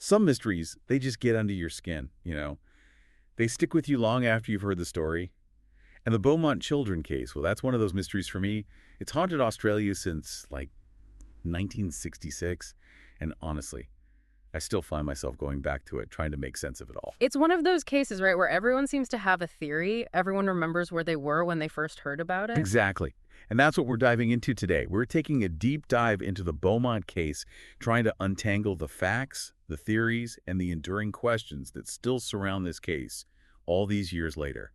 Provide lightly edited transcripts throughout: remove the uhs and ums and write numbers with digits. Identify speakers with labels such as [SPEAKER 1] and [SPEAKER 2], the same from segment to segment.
[SPEAKER 1] Some mysteries, they just get under your skin, you know. They stick with you long after you've heard the story. And the Beaumont Children case, well, that's one of those mysteries for me. It's haunted Australia since, like, 1966. And honestly, I still find myself going back to it, trying to make sense of it all.
[SPEAKER 2] It's one of those cases, right, where everyone seems to have a theory. Everyone remembers where they were when they first heard about it.
[SPEAKER 1] Exactly. And that's what we're diving into today. We're taking a deep dive into the Beaumont case, trying to untangle the facts, the theories, and the enduring questions that still surround this case all these years later.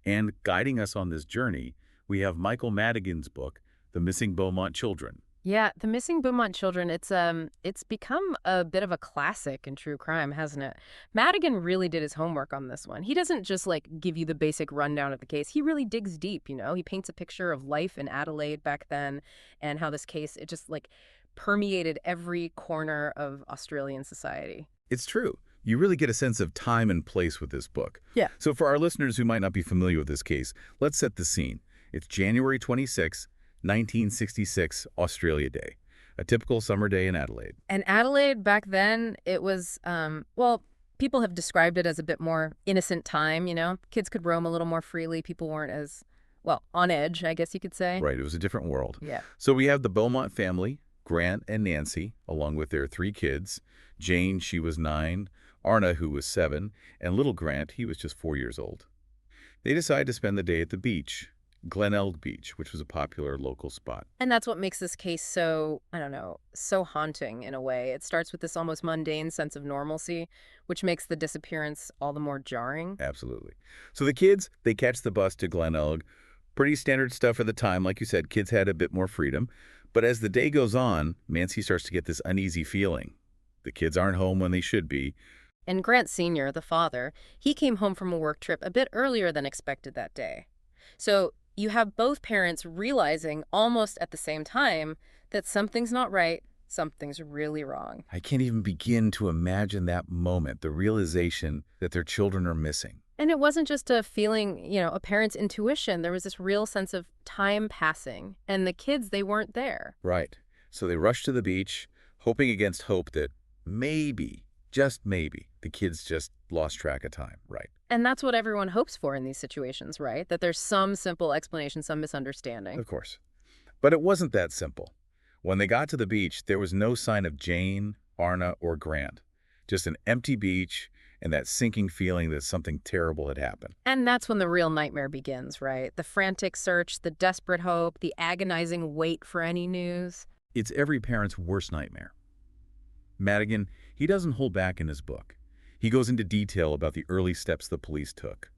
[SPEAKER 1] And guiding us on this journey, we have Michael Madigan's book, The Missing Beaumont Children.
[SPEAKER 2] Yeah, The Missing Beaumont Children, it's become a bit of a classic in true crime, hasn't it? Madigan really did his homework on this one. He doesn't just like give you the basic rundown of the case. He really digs deep, you know? He paints a picture of life in Adelaide back then and how this case, it just like permeated every corner of Australian society.
[SPEAKER 1] It's true. You really get a sense of time and place with this book.
[SPEAKER 2] Yeah.
[SPEAKER 1] So for our listeners who might not be familiar with this case, let's set the scene. It's January 26, 1966, Australia Day, a typical summer day in Adelaide.
[SPEAKER 2] And Adelaide back then, it was, well, people have described it as a bit more innocent time, you know? Kids could roam a little more freely. People weren't as, well, on edge, I guess you could say.
[SPEAKER 1] Right, it was a different world.
[SPEAKER 2] Yeah.
[SPEAKER 1] So we have the Beaumont family, Grant and Nancy, along with their 3 kids. Jane, she was 9, Arna, who was 7, and little Grant, he was just 4 years old. They decided to spend the day at the beach, Glenelg Beach, which was a popular local spot.
[SPEAKER 2] And that's what makes this case so, I don't know, so haunting in a way. It starts with this almost mundane sense of normalcy, which makes the disappearance all the more jarring.
[SPEAKER 1] Absolutely. So the kids, they catch the bus to Glenelg. Pretty standard stuff at the time. Like you said, kids had a bit more freedom. But as the day goes on, Nancy starts to get this uneasy feeling. The kids aren't home when they should be.
[SPEAKER 2] And Grant Sr., the father, he came home from a work trip a bit earlier than expected that day. So you have both parents realizing almost at the same time that something's not right, something's really wrong.
[SPEAKER 1] I can't even begin to imagine that moment, the realization that their children are missing.
[SPEAKER 2] And it wasn't just a feeling, you know, a parent's intuition. There was this real sense of time passing, and the kids, they weren't there.
[SPEAKER 1] Right. So they rush to the beach, hoping against hope that maybe, just maybe, the kids just lost track of time. Right.
[SPEAKER 2] And that's what everyone hopes for in these situations, right? That there's some simple explanation, some misunderstanding.
[SPEAKER 1] Of course. But it wasn't that simple. When they got to the beach, there was no sign of Jane, Arna, or Grant. Just an empty beach and that sinking feeling that something terrible had happened.
[SPEAKER 2] And that's when the real nightmare begins, right? The frantic search, the desperate hope, the agonizing wait for any news.
[SPEAKER 1] It's every parent's worst nightmare. Madigan, he doesn't hold back in his book. He goes into detail about the early steps the police took.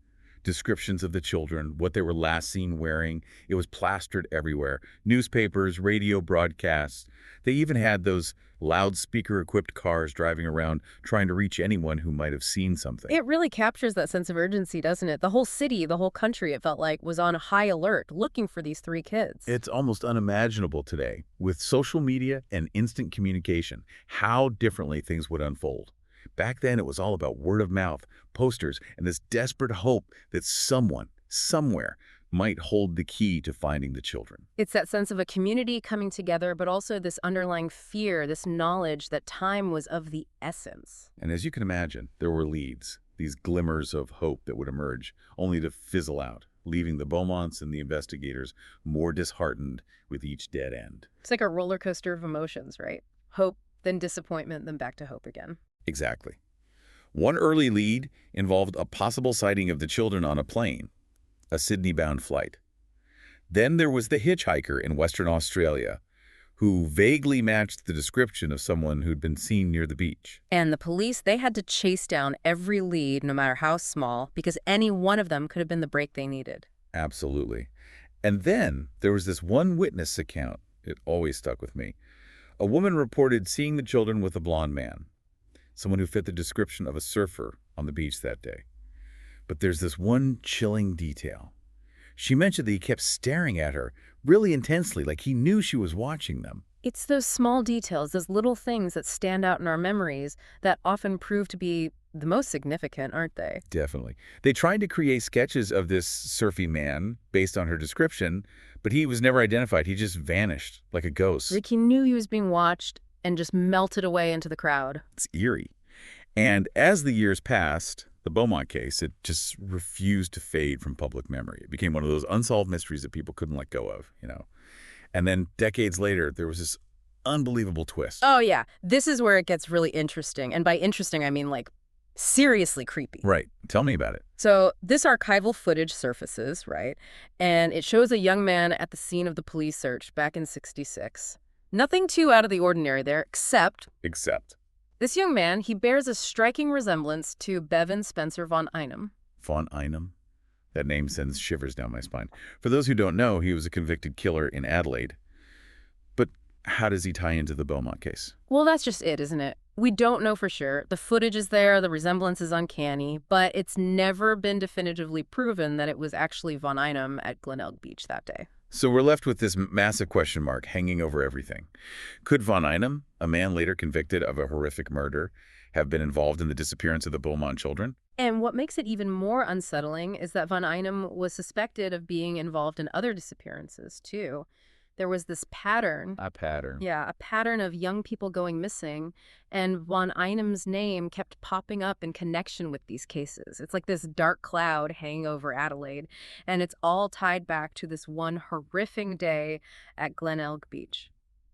[SPEAKER 1] Descriptions of the children, what they were last seen wearing. It was plastered everywhere. Newspapers, radio broadcasts. They even had those loudspeaker-equipped cars driving around trying to reach anyone who might have seen something.
[SPEAKER 2] It really captures that sense of urgency, doesn't it? The whole city, the whole country, it felt like, was on high alert, looking for these 3 kids.
[SPEAKER 1] It's almost unimaginable today, with social media and instant communication, how differently things would unfold. Back then, it was all about word of mouth, posters, and this desperate hope that someone, somewhere, might hold the key to finding the children.
[SPEAKER 2] It's that sense of a community coming together, but also this underlying fear, this knowledge that time was of the essence.
[SPEAKER 1] And as you can imagine, there were leads, these glimmers of hope that would emerge, only to fizzle out, leaving the Beaumonts and the investigators more disheartened with each dead end.
[SPEAKER 2] It's like a roller coaster of emotions, right? Hope, then disappointment, then back to hope again.
[SPEAKER 1] Exactly. One early lead involved a possible sighting of the children on a plane, a Sydney-bound flight. Then there was the hitchhiker in Western Australia, who vaguely matched the description of someone who'd been seen near the beach.
[SPEAKER 2] And the police, they had to chase down every lead, no matter how small, because any one of them could have been the break they needed.
[SPEAKER 1] Absolutely. And then there was this one witness account. It always stuck with me. A woman reported seeing the children with a blonde man, someone who fit the description of a surfer on the beach that day. But there's this one chilling detail. She mentioned that he kept staring at her really intensely, like he knew she was watching them.
[SPEAKER 2] It's those small details, those little things that stand out in our memories that often prove to be the most significant, aren't they?
[SPEAKER 1] Definitely. They tried to create sketches of this surfy man based on her description, but he was never identified. He just vanished like a ghost.
[SPEAKER 2] Like he knew he was being watched and just melted away into the crowd.
[SPEAKER 1] It's eerie. And as the years passed, the Beaumont case, it just refused to fade from public memory. It became one of those unsolved mysteries that people couldn't let go of. And then decades later, there was this unbelievable twist.
[SPEAKER 2] Oh, yeah. This is where it gets really interesting. And by interesting, I mean, like, seriously creepy.
[SPEAKER 1] Right. Tell me about it.
[SPEAKER 2] So this archival footage surfaces, right? And it shows a young man at the scene of the police search back in '66. Nothing too out of the ordinary there, except this young man, he bears a striking resemblance to Bevan Spencer von Einem.
[SPEAKER 1] Von Einem? That name sends shivers down my spine. For those who don't know, he was a convicted killer in Adelaide. But how does he tie into the Beaumont case?
[SPEAKER 2] Well, that's just it, isn't it? We don't know for sure. The footage is there, the resemblance is uncanny, but it's never been definitively proven that it was actually von Einem at Glenelg Beach that day.
[SPEAKER 1] So we're left with this massive question mark hanging over everything. Could von Einem, a man later convicted of a horrific murder, have been involved in the disappearance of the Beaumont children?
[SPEAKER 2] And what makes it even more unsettling is that von Einem was suspected of being involved in other disappearances, too. There was this pattern.
[SPEAKER 1] A pattern.
[SPEAKER 2] Yeah, a pattern of young people going missing, and von Einem's name kept popping up in connection with these cases. It's like this dark cloud hanging over Adelaide, and it's all tied back to this one horrific day at Glenelg Beach.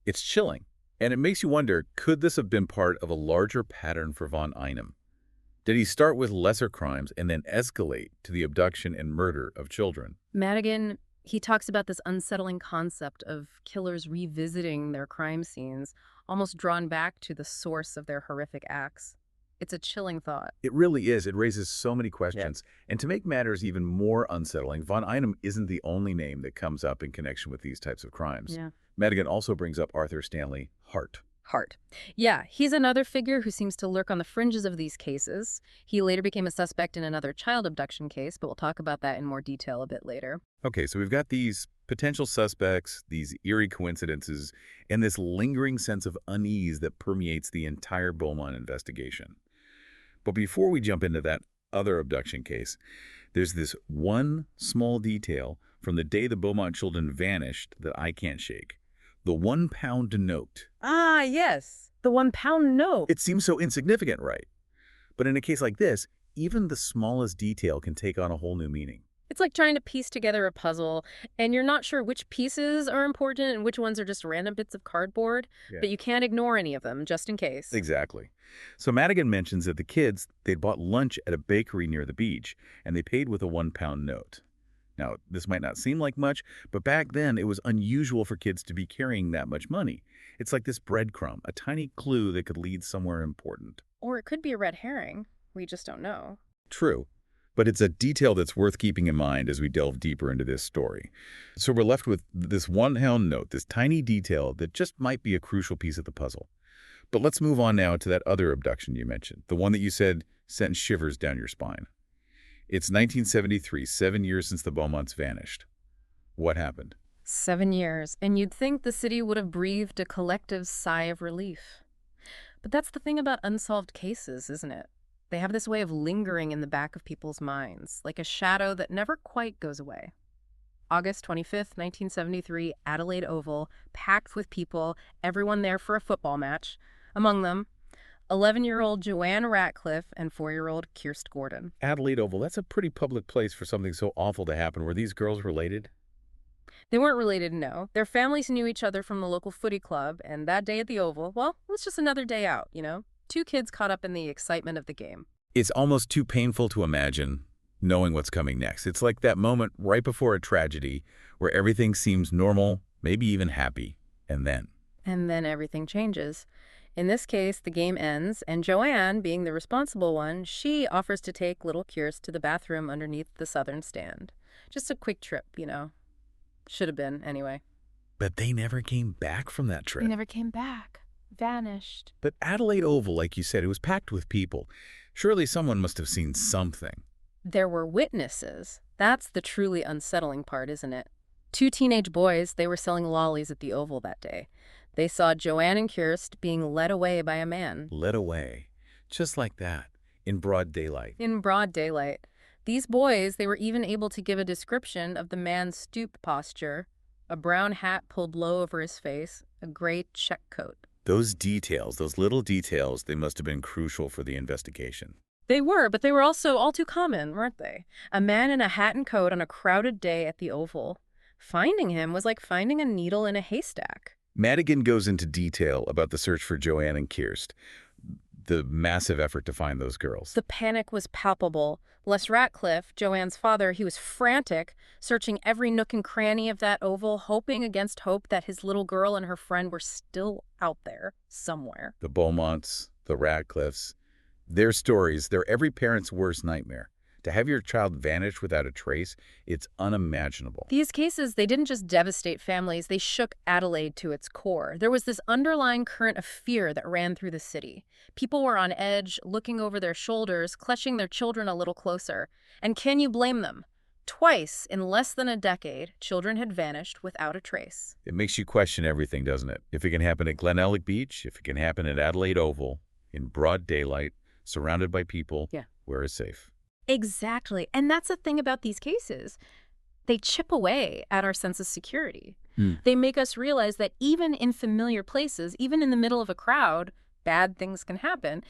[SPEAKER 1] It's chilling, and it makes you wonder, could this have been part of a larger pattern for von Einem? Did he start with lesser crimes and then escalate to the abduction and murder of children?
[SPEAKER 2] Madigan, he talks about this unsettling concept of killers revisiting their crime scenes, almost drawn back to the source of their horrific acts. It's a chilling thought.
[SPEAKER 1] It really is. It raises so many questions. Yeah. And to make matters even more unsettling, von Einem isn't the only name that comes up in connection with these types of crimes.
[SPEAKER 2] Yeah.
[SPEAKER 1] Madigan also brings up Arthur Stanley Hart.
[SPEAKER 2] Yeah, he's another figure who seems to lurk on the fringes of these cases. He later became a suspect in another child abduction case, but we'll talk about that in more detail a bit later.
[SPEAKER 1] Okay, so we've got these potential suspects, these eerie coincidences, and this lingering sense of unease that permeates the entire Beaumont investigation. But before we jump into that other abduction case, there's this one small detail from the day the Beaumont children vanished that I can't shake. The £1 note.
[SPEAKER 2] Ah, yes. The £1 note.
[SPEAKER 1] It seems so insignificant, right? But in a case like this, even the smallest detail can take on a whole new meaning.
[SPEAKER 2] It's like trying to piece together a puzzle, and you're not sure which pieces are important and which ones are just random bits of cardboard, but you can't ignore any of them, just in case.
[SPEAKER 1] Exactly. So Madigan mentions that the kids, they'd bought lunch at a bakery near the beach, and they paid with a £1 note. Now, this might not seem like much, but back then it was unusual for kids to be carrying that much money. It's like this breadcrumb, a tiny clue that could lead somewhere important.
[SPEAKER 2] Or it could be a red herring. We just don't know.
[SPEAKER 1] True. But it's a detail that's worth keeping in mind as we delve deeper into this story. So we're left with this £1 note, this tiny detail that just might be a crucial piece of the puzzle. But let's move on now to that other abduction you mentioned, the one that you said sent shivers down your spine. It's 1973, 7 years since the Beaumonts vanished. What happened?
[SPEAKER 2] 7 years, and you'd think the city would have breathed a collective sigh of relief. But that's the thing about unsolved cases, isn't it? They have this way of lingering in the back of people's minds, like a shadow that never quite goes away. August 25th, 1973, Adelaide Oval, packed with people, everyone there for a football match. Among them, 11-year-old Joanne Ratcliffe and 4-year-old Kirst Gordon.
[SPEAKER 1] Adelaide Oval, that's a pretty public place for something so awful to happen. Were these girls related?
[SPEAKER 2] They weren't related, no. Their families knew each other from the local footy club, and that day at the Oval, well, it was just another day out, you know? 2 kids caught up in the excitement of the game.
[SPEAKER 1] It's almost too painful to imagine knowing what's coming next. It's like that moment right before a tragedy where everything seems normal, maybe even happy, and then
[SPEAKER 2] everything changes. In this case, the game ends, and Joanne, being the responsible one, she offers to take little Kirst to the bathroom underneath the southern stand. Just a quick trip, you know. Should have been, anyway.
[SPEAKER 1] But they never came back from that trip.
[SPEAKER 2] They never came back. Vanished.
[SPEAKER 1] But Adelaide Oval, like you said, it was packed with people. Surely someone must have seen something.
[SPEAKER 2] There were witnesses. That's the truly unsettling part, isn't it? 2 teenage boys, they were selling lollies at the Oval that day. They saw Joanne and Kirst being led away by a man.
[SPEAKER 1] Led away. Just like that. In broad daylight.
[SPEAKER 2] In broad daylight. These boys, they were even able to give a description of the man's stooped posture, a brown hat pulled low over his face, a gray check coat.
[SPEAKER 1] Those details, those little details, they must have been crucial for the investigation.
[SPEAKER 2] They were, but they were also all too common, weren't they? A man in a hat and coat on a crowded day at the Oval. Finding him was like finding a needle in a haystack.
[SPEAKER 1] Madigan goes into detail about the search for Joanne and Kirst, the massive effort to find those girls.
[SPEAKER 2] The panic was palpable. Les Ratcliffe, Joanne's father, he was frantic, searching every nook and cranny of that Oval, hoping against hope that his little girl and her friend were still out there somewhere.
[SPEAKER 1] The Beaumonts, the Ratcliffes, their stories, they're every parent's worst nightmare. To have your child vanish without a trace, it's unimaginable.
[SPEAKER 2] These cases, they didn't just devastate families, they shook Adelaide to its core. There was this underlying current of fear that ran through the city. People were on edge, looking over their shoulders, clutching their children a little closer. And can you blame them? Twice, in less than a decade, children had vanished without a trace.
[SPEAKER 1] It makes you question everything, doesn't it? If it can happen at Glenelg Beach, if it can happen at Adelaide Oval, in broad daylight, surrounded by people, where is safe?
[SPEAKER 2] Exactly. And that's the thing about these cases. They chip away at our sense of security. They make us realize that even in familiar places, even in the middle of a crowd, bad things can happen.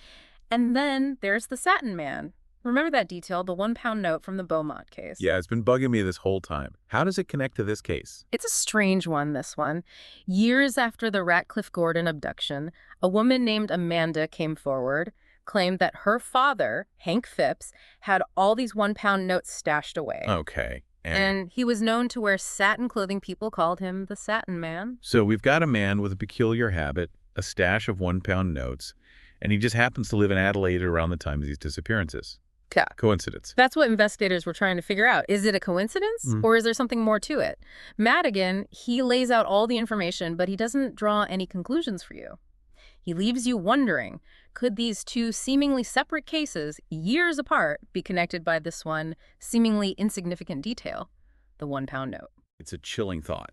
[SPEAKER 2] And then there's the Satin Man. Remember that detail, the 1-pound note from the Beaumont case?
[SPEAKER 1] Yeah, it's been bugging me this whole time. How does it connect to this case?
[SPEAKER 2] It's a strange one, this one. Years after the Ratcliffe-Gordon abduction, a woman named Amanda came forward, claimed that her father, Hank Phipps, had all these 1-pound notes stashed away.
[SPEAKER 1] Okay.
[SPEAKER 2] And he was known to wear satin clothing. People called him the Satin Man.
[SPEAKER 1] So we've got a man with a peculiar habit, a stash of 1-pound notes, and he just happens to live in Adelaide around the time of these disappearances.
[SPEAKER 2] Yeah.
[SPEAKER 1] Coincidence.
[SPEAKER 2] That's what investigators were trying to figure out. Is it a coincidence or is there something more to it? Madigan, he lays out all the information, but he doesn't draw any conclusions for you. He leaves you wondering, could these two seemingly separate cases, years apart, be connected by this one seemingly insignificant detail, the 1-pound note?
[SPEAKER 1] It's a chilling thought.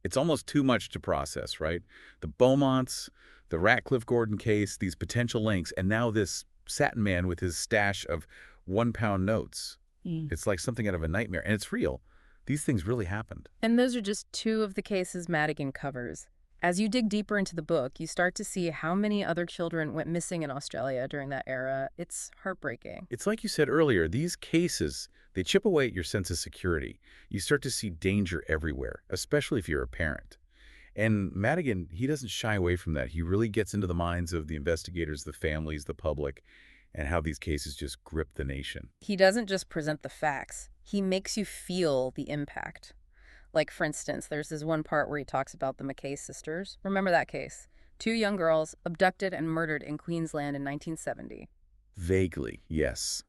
[SPEAKER 1] It's almost too much to process, right? The Beaumonts, the Ratcliffe-Gordon case, these potential links, and now this Satin Man with his stash of 1-pound notes. It's like something out of a nightmare, and it's real. These things really happened.
[SPEAKER 2] And those are just two of the cases Madigan covers. As you dig deeper into the book, you start to see how many other children went missing in Australia during that era. It's heartbreaking.
[SPEAKER 1] It's like you said earlier, these cases, they chip away at your sense of security. You start to see danger everywhere, especially if you're a parent. And Madigan, he doesn't shy away from that. He really gets into the minds of the investigators, the families, the public, and how these cases just grip the nation.
[SPEAKER 2] He doesn't just present the facts. He makes you feel the impact. Like, for instance, there's this one part where he talks about the McKay sisters. Remember that case? 2 young girls abducted and murdered in Queensland in 1970.
[SPEAKER 1] Vaguely, yes.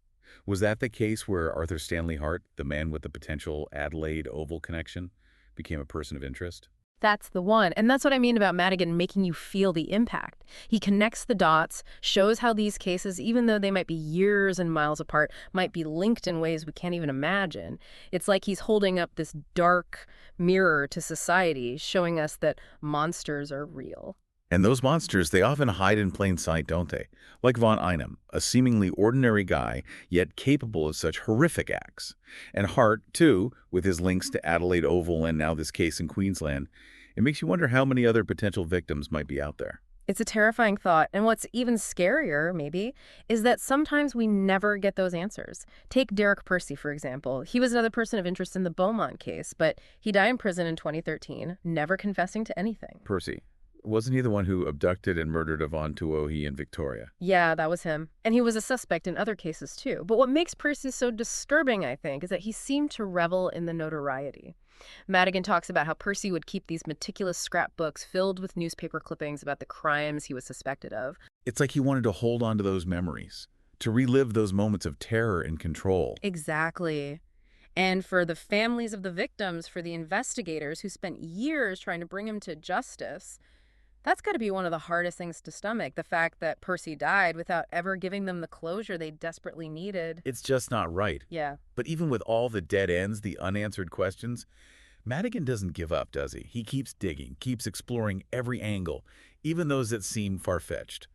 [SPEAKER 1] Was that the case where Arthur Stanley Hart, the man with the potential Adelaide Oval connection, became a person of interest?
[SPEAKER 2] That's the one. And that's what I mean about Madigan making you feel the impact. He connects the dots, shows how these cases, even though they might be years and miles apart, might be linked in ways we can't even imagine. It's like he's holding up this dark mirror to society, showing us that monsters are real.
[SPEAKER 1] And those monsters, they often hide in plain sight, don't they? Like von Einem, a seemingly ordinary guy, yet capable of such horrific acts. And Hart, too, with his links to Adelaide Oval and now this case in Queensland. It makes you wonder how many other potential victims might be out there.
[SPEAKER 2] It's a terrifying thought, and what's even scarier, maybe, is that sometimes we never get those answers. Take Derek Percy, for example. He was another person of interest in the Beaumont case, but he died in prison in 2013, never confessing to anything.
[SPEAKER 1] Percy. Wasn't he the one who abducted and murdered Yvonne Tuohy in Victoria?
[SPEAKER 2] Yeah, that was him. And he was a suspect in other cases, too. But what makes Percy so disturbing, I think, is that he seemed to revel in the notoriety. Madigan talks about how Percy would keep these meticulous scrapbooks filled with newspaper clippings about the crimes he was suspected of.
[SPEAKER 1] It's like he wanted to hold on to those memories, to relive those moments of terror and control.
[SPEAKER 2] Exactly. And for the families of the victims, for the investigators who spent years trying to bring him to justice, that's got to be one of the hardest things to stomach, the fact that Percy died without ever giving them the closure they desperately needed.
[SPEAKER 1] It's just not right.
[SPEAKER 2] Yeah.
[SPEAKER 1] But even with all the dead ends, the unanswered questions, Madigan doesn't give up, does he? He keeps digging, keeps exploring every angle, even those that seem far-fetched.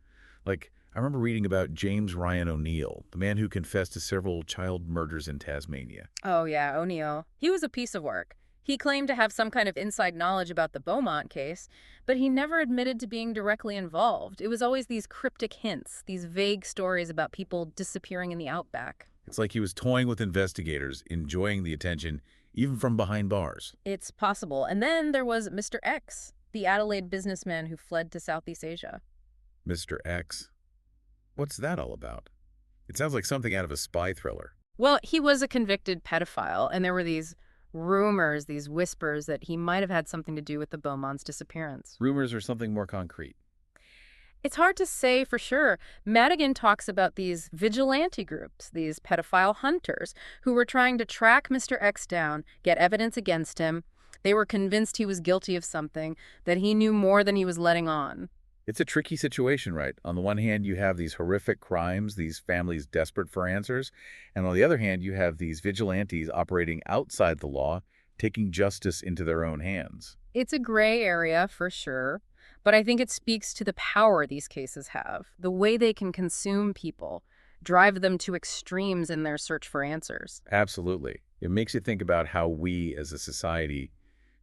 [SPEAKER 1] Like, I remember reading about James Ryan O'Neill, the man who confessed to several child murders in Tasmania.
[SPEAKER 2] Oh, yeah, O'Neill. He was a piece of work. He claimed to have some kind of inside knowledge about the Beaumont case, but he never admitted to being directly involved. It was always these cryptic hints, these vague stories about people disappearing in the outback.
[SPEAKER 1] It's like he was toying with investigators, enjoying the attention, even from behind bars.
[SPEAKER 2] It's possible. And then there was Mr. X, the Adelaide businessman who fled to Southeast Asia.
[SPEAKER 1] Mr. X? What's that all about? It sounds like something out of a spy thriller.
[SPEAKER 2] Well, he was a convicted pedophile, and there were these rumors, these whispers that he might have had something to do with the Beaumont's disappearance.
[SPEAKER 1] Rumors are something more concrete.
[SPEAKER 2] It's hard to say for sure. Madigan talks about these vigilante groups, these pedophile hunters, who were trying to track Mr. X down, get evidence against him. They were convinced he was guilty of something, that he knew more than he was letting on.
[SPEAKER 1] It's a tricky situation, right? On the one hand, you have these horrific crimes, these families desperate for answers. And on the other hand, you have these vigilantes operating outside the law, taking justice into their own hands.
[SPEAKER 2] It's a gray area for sure, but I think it speaks to the power these cases have, the way they can consume people, drive them to extremes in their search for answers.
[SPEAKER 1] Absolutely. It makes you think about how we as a society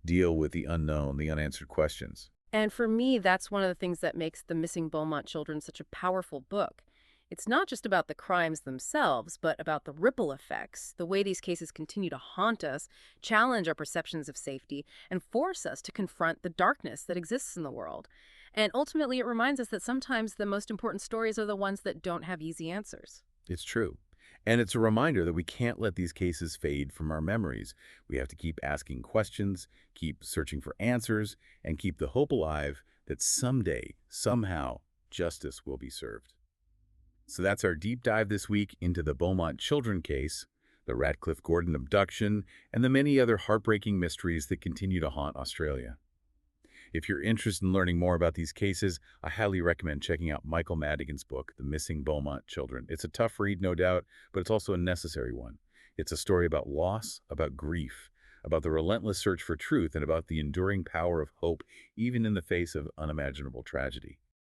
[SPEAKER 1] deal with the unknown, the unanswered questions.
[SPEAKER 2] And for me, that's one of the things that makes The Missing Beaumont Children such a powerful book. It's not just about the crimes themselves, but about the ripple effects, the way these cases continue to haunt us, challenge our perceptions of safety, and force us to confront the darkness that exists in the world. And ultimately, it reminds us that sometimes the most important stories are the ones that don't have easy answers.
[SPEAKER 1] It's true. And it's a reminder that we can't let these cases fade from our memories. We have to keep asking questions, keep searching for answers, and keep the hope alive that someday, somehow, justice will be served. So that's our deep dive this week into the Beaumont Children case, the Ratcliffe Gordon abduction, and the many other heartbreaking mysteries that continue to haunt Australia. If you're interested in learning more about these cases, I highly recommend checking out Michael Madigan's book, The Missing Beaumont Children. It's a tough read, no doubt, but it's also a necessary one. It's a story about loss, about grief, about the relentless search for truth, and about the enduring power of hope, even in the face of unimaginable tragedy.